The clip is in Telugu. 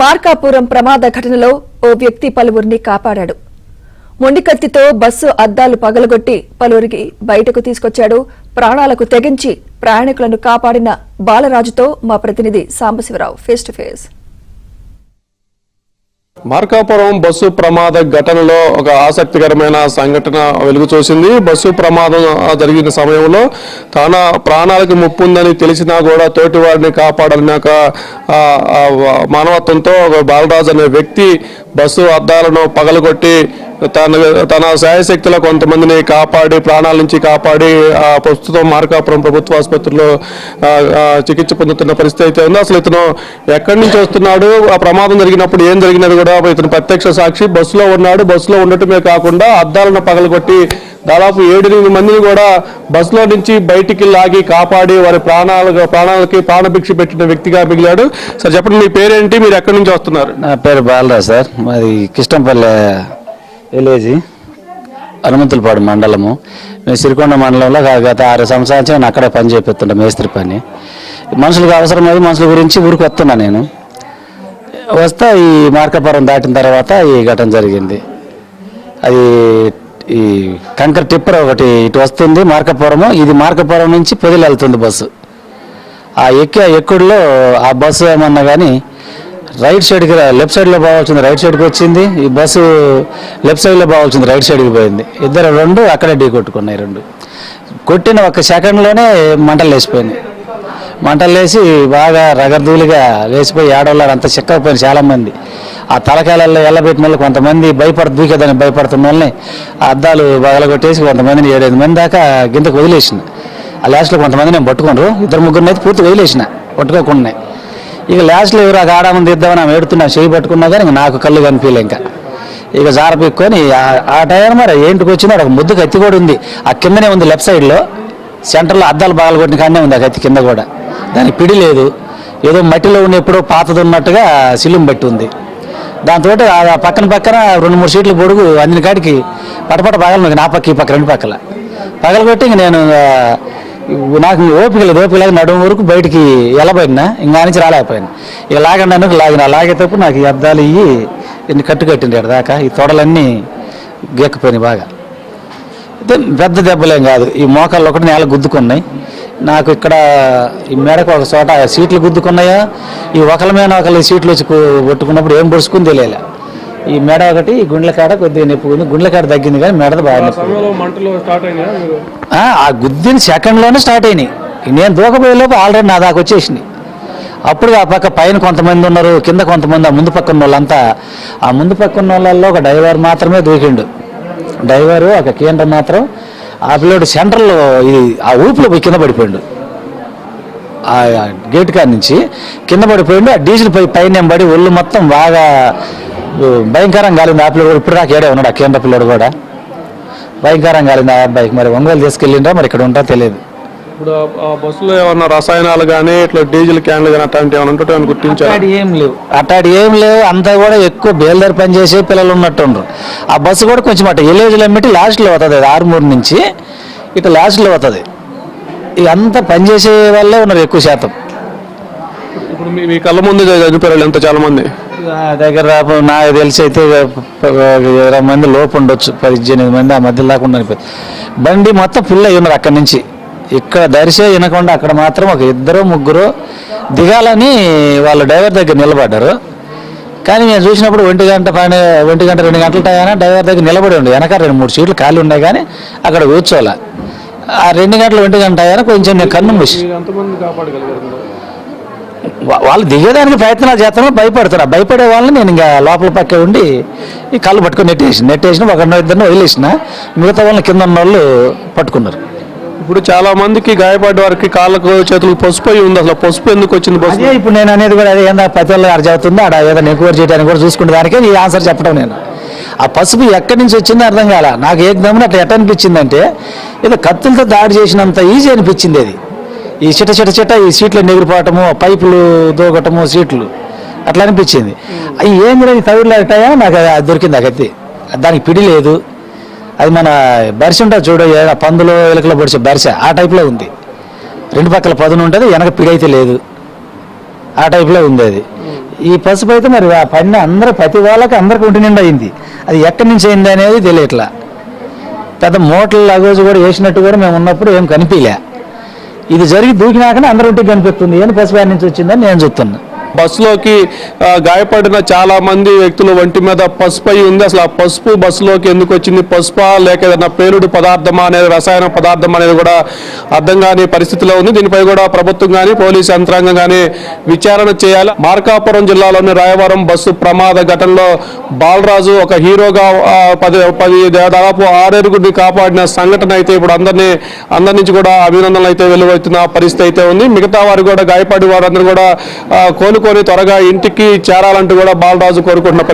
మార్కాపురం ప్రమాద ఘటనలో ఓ వ్యక్తి పలువురిని కాపాడాడు. మొండికత్తితో బస్సు అద్దాలు పగలగొట్టి పలువురికి బయటకు తీసుకొచ్చాడు. ప్రాణాలకు తెగించి ప్రయాణికులను కాపాడిన బాలరాజుతో మా ప్రతినిధి Sambasivarao face to face. Markapuram bus ప్రమాద ఘటనలో ఒక ఆసక్తికరమైన సంఘటన వెలుగు చూసింది. బస్సు ప్రమాదం జరిగిన సమయంలో తన ప్రాణాలకు ముప్పు ఉందని తెలిసినా కూడా తోటి వారిని కాపాడాలని ఒక మానవత్వంతో బాలరాజు అనే వ్యక్తి బస్సు అద్దాలను పగలగొట్టి తన శాయశక్తిలో కొంతమందిని కాపాడి ప్రాణాల నుంచి కాపాడి ప్రస్తుతం మార్కాపురం ప్రభుత్వ ఆసుపత్రిలో చికిత్స పొందుతున్న పరిస్థితి అయితే ఉంది. అసలు ఇతను ఎక్కడి నుంచి వస్తున్నాడు, ఆ ప్రమాదం జరిగినప్పుడు ఏం జరిగినది కూడా ఇతను ప్రత్యక్ష సాక్షి. బస్సులో ఉన్నాడు. బస్సులో ఉండటమే కాకుండా అద్దాలను పగలగొట్టి దాదాపు 7-8 మందిని కూడా బస్సులో నుంచి బయటికి లాగి కాపాడి వారి ప్రాణాలకి ప్రాణభిక్ష పెట్టిన వ్యక్తిగా మిగిలాడు. సార్ చెప్పండి, మీ పేరేంటి, మీరు ఎక్కడి నుంచి వస్తున్నారు? నా పేరు బాలరాజు సార్. మాది కిష్టంపల్లె విలేజ్, హనుమంతులపాడు మండలము. మేము సిరికొండ మండలంలో గత 6 సంవత్సరాల నుంచి నేను అక్కడే పని చేపిస్తుంటా, మేస్త్రి పని. మనుషులకు అవసరమైంది, మనుషుల గురించి ఊరికి వస్తున్నా. నేను వస్తా ఈ మార్కాపురం దాటిన తర్వాత ఈ ఘటన జరిగింది. అది ఈ కంకర్ టిప్పర్ ఒకటి ఇటు వస్తుంది మార్కాపురము. ఇది మార్కాపురం నుంచి పొదిలి వెళ్తుంది బస్సు. ఆ ఎక్కుడులో ఆ బస్సు ఏమన్నా కానీ రైట్ సైడ్కి లెఫ్ట్ సైడ్లో పోవాల్సింది రైట్ సైడ్కి వచ్చింది. ఈ బస్సు లెఫ్ట్ సైడ్లో పోవాల్సింది రైట్ సైడ్కి పోయింది. రెండు అక్కడే ఢీ కొట్టుకున్నాయి. కొట్టిన 1 సెకండ్లోనే మంటలు లేచిపోయినాయి. మంటలు లేచి బాగా రగర్దూలుగా లేచిపోయి ఆడవాళ్ళు అంతా చిక్కకపోయింది చాలామంది. ఆ తలకాయలలో ఎల్లబెట్టిన వాళ్ళు కొంతమంది దూకేదాన్ని భయపడుతున్న వాళ్ళని అద్దాలు బగలగొట్టేసి కొంతమందిని 7-8 మంది దాకా గింతకు వదిలేసిన. ఆ లాస్ట్లో కొంతమంది నేను పట్టుకున్నారు. 2-3 అయితే పూర్తి వదిలేసిన పట్టుకోకుండా. ఇక లాస్ట్లో ఎవరు ఆ ఆడమని తీద్దామని ఆమె ఏడుతున్నా, చేయి పట్టుకున్నా కానీ నాకు కళ్ళు కనిపించలే. ఇక జారపిక్కొని ఆ టైం మరి ఏంటికి వచ్చిందో ఒక ముద్దు కత్తి కూడా ఉంది. ఆ కిందనే ఉంది లెఫ్ట్ సైడ్లో సెంటర్లో అద్దాలు బగలగొట్టిన కాడనే ఉంది ఆ కత్తి కింద కూడా. దానికి పిడి లేదు, ఏదో మట్టిలో ఉన్న ఎప్పుడో పాతది ఉన్నట్టుగా సిలుం బట్టి ఉంది. దాంతో పక్కన 2-3 సీట్లు పొడుగు అందిన కాడికి పటపట పగల నా పక్క ఈ పక్క 2 పక్కల పగలగొట్టి ఇంక నేను నాకు ఓపికలేదు నడుము వరకు బయటికి వెళ్ళబోయినా ఇంకా నుంచి రాలేకపోయాను. ఇక లాగండి లాగేటప్పుడు నాకు ఈ అద్దాలు ఇన్ని కట్టిండి దాకా ఈ తొడలన్నీ గెక్కిపోయినాయి బాగా. పెద్ద దెబ్బలేం కాదు, ఈ మోకాళ్ళు ఒకటి నేల గుద్దుకున్నాయి. నాకు ఇక్కడ ఈ మేడకు ఒక చోట సీట్లు గుద్దుకున్నాయా, ఈ ఒకళ్ళ మీద ఒకళ్ళ సీట్లు వచ్చి కొట్టుకున్నప్పుడు ఏం పొడుచుకుని తెలియలే. ఈ మెడ ఒకటి గుండెల కాడ కొద్దిగా నొప్పి ఉంది, గుండెల కాడ తగ్గింది కానీ మెడది బాగా నొప్పి. ఆ గుద్దిన సెకండ్లోనే స్టార్ట్ అయినాయి. నేను దూకపోయేలోపు ఆల్రెడీ నా దాకా వచ్చేసినాయి. అప్పుడు ఆ పక్క పైన కొంతమంది ఉన్నారు, కింద కొంతమంది. ఆ ముందు పక్క ఉన్న వాళ్ళంతా, ఆ ముందు పక్క ఉన్న వాళ్ళల్లో ఒక డ్రైవర్ మాత్రమే దూకిండు. డ్రైవరు ఒక కేంద్రం మాత్రం ఆ పిల్లోడు సెంటర్లో ఇది ఆ ఊపిలో పోయి కింద పడిపోయిండు. ఆ గేట్ కాడ నుంచి కింద పడిపోయిండు. ఆ డీజిల్ పైన పడి ఒళ్ళు మొత్తం బాగా భయంకరంగా కాలింది. ఆ పిల్లడు ఇప్పుడు దాకా ఏడే ఉన్నాడు. ఆ కేంద్ర పిల్లడు కూడా భయంకరంగా కాలింది ఆ అబ్బాయికి. మరి ఒంగోలు తీసుకెళ్ళిండ్రా మరి ఇక్కడ ఉంటా తెలియదు. ఇప్పుడు ఆ బస్సులో ఏమన్నా రసాయనాలు కానీ ఇట్లా డీజిల్ క్యాన్లు కానీ అట్లాంటివి ఏమైనా ఉంటే గుర్తించారు? అట్లాంటి ఏం లేవు. అంతా కూడా ఎక్కువ బేల్దారి పని చేసే పిల్లలు ఉన్నట్టుండ్రు. ఆ బస్సు కూడా కొంచెం అట్ట విలేజ్లో ఎమ్మిటి లాస్ట్లో అవుతుంది, 6 నుంచి ఇట్లా లాస్ట్లో అవుతుంది. ఇక అంతా పనిచేసే వాళ్ళే ఉన్నారు ఎక్కువ శాతం. ఇప్పుడు మీ కళ్ళ ముందు చనిపోయారు ఎంత చాలా మంది? దగ్గర నాకు తెలిసి అయితే 20 మంది లోపు ఉండొచ్చు, 18 మంది ఆ మధ్య దాకా ఉండని. బండి మొత్తం ఫుల్ అయ్యి ఉన్నారు. అక్కడి నుంచి ఇక్కడ దరిసే వినకుండా అక్కడ మాత్రం ఒక 2-3 దిగాలని వాళ్ళు డ్రైవర్ దగ్గర నిలబడ్డారు. కానీ నేను చూసినప్పుడు 1 గంట 2 గంటల టైం డ్రైవర్ దగ్గర నిలబడి ఉండే. వెనక 2-3 సీట్లు ఖాళీ ఉన్నాయి కానీ అక్కడ కూర్చోాల. ఆ 2 గంటలు 1 గంట అయ్యాన కొంచెం నేను కన్ను మూసి వాళ్ళు దిగేదానికి ప్రయత్నాలు చేస్తాను. భయపడే వాళ్ళని నేను ఇంకా లోపల పక్క ఉండి ఈ కళ్ళు పట్టుకొని నెట్టేసిన 1-2 వదిలేసిన. మిగతా వాళ్ళని కింద ఉన్న వాళ్ళు పట్టుకున్నారు. ఇప్పుడు చాలా మందికి గాయపడ్డ వారికి కాళ్ళకు చేతులకు పసుపు అయి ఉంది. అసలు పసుపు ఎందుకు వచ్చింది? అదే ఇప్పుడు నేను అనేది కూడా అదే ఏందా ప్రతి ఒళ్ళు అర్జవుతుంది ఆడ ఏదైనా ఎంక్వైరీ చేయడానికి కూడా చూసుకునే దానికే ఈ ఆన్సర్ చెప్పడం. నేను ఆ పసుపు ఎక్కడి నుంచి వచ్చిందో అర్థం కాల నాకు. ఏకదమ్మున అట్లా ఎట్లా అనిపించిందంటే ఏదో కత్తులతో దాడి చేసినంత ఈజీ అనిపించింది. అది ఈ చిట్ట ఈ సీట్లు ఎగిరిపోవటము, పైపులు దూకటము, సీట్లు అట్లా అనిపించింది. అవి ఏం కూడా తగులుటాయో నాకు దొరికింది. ఆ కత్తి దానికి పిడి లేదు. అది మన బరిసె ఉంటుంది చూడ, పందులు ఎలుకలో పొడిచే బరిసె ఆ టైప్లో ఉంది. 2 పక్కల పదును ఉంటుంది, వెనక పిడి అయితే లేదు. ఆ టైప్లో ఉంది. అది ఈ పసుపు అయితే మరి ఆ పడిన అందరూ ప్రతి వాళ్ళకి అందరికి ఒంటి నిండా అయింది. అది ఎక్కడి నుంచి అయింది అనేది తెలియట్లా. పెద్ద మూటల లగోజు కూడా వేసినట్టు కూడా మేము ఉన్నప్పుడు ఏం కనిపించలే. ఇది జరిగి దూకినాకనే అందరి ఒంటికి కనిపిస్తుంది. ఏం పసుపు యాడ్ నుంచి వచ్చిందని నేను చూస్తున్నా. బస్సులోకి గాయపడిన చాలా మంది వ్యక్తులు ఒంటి మీద పసుపు అయి ఉంది. అసలు ఆ పసుపు బస్సులోకి ఎందుకు వచ్చింది, పసుపా లేక ఏదైనా పేలుడు పదార్థమా అనేది, రసాయన పదార్థం అనేది కూడా అర్థం కాని పరిస్థితిలో ఉంది. దీనిపై కూడా ప్రభుత్వం కానీ పోలీసు యంత్రాంగం కానీ విచారణ చేయాలి. మార్కాపురం జిల్లాలోని రాయవరం బస్సు ప్రమాద ఘటనలో బాలరాజు ఒక హీరోగా దాదాపు 6 కాపాడిన సంఘటన అయితే ఇప్పుడు అందరి నుంచి కూడా అభినందనలు అయితే వెలువడుతున్న పరిస్థితి అయితే ఉంది. మిగతా వారు కూడా గాయపడి వారందరూ కూడా కోలుకొని త్వరగా ఇంటికి చేరాలంటూ కూడా బాలరాజు కోరుకుంటున్న పరిస్థితి.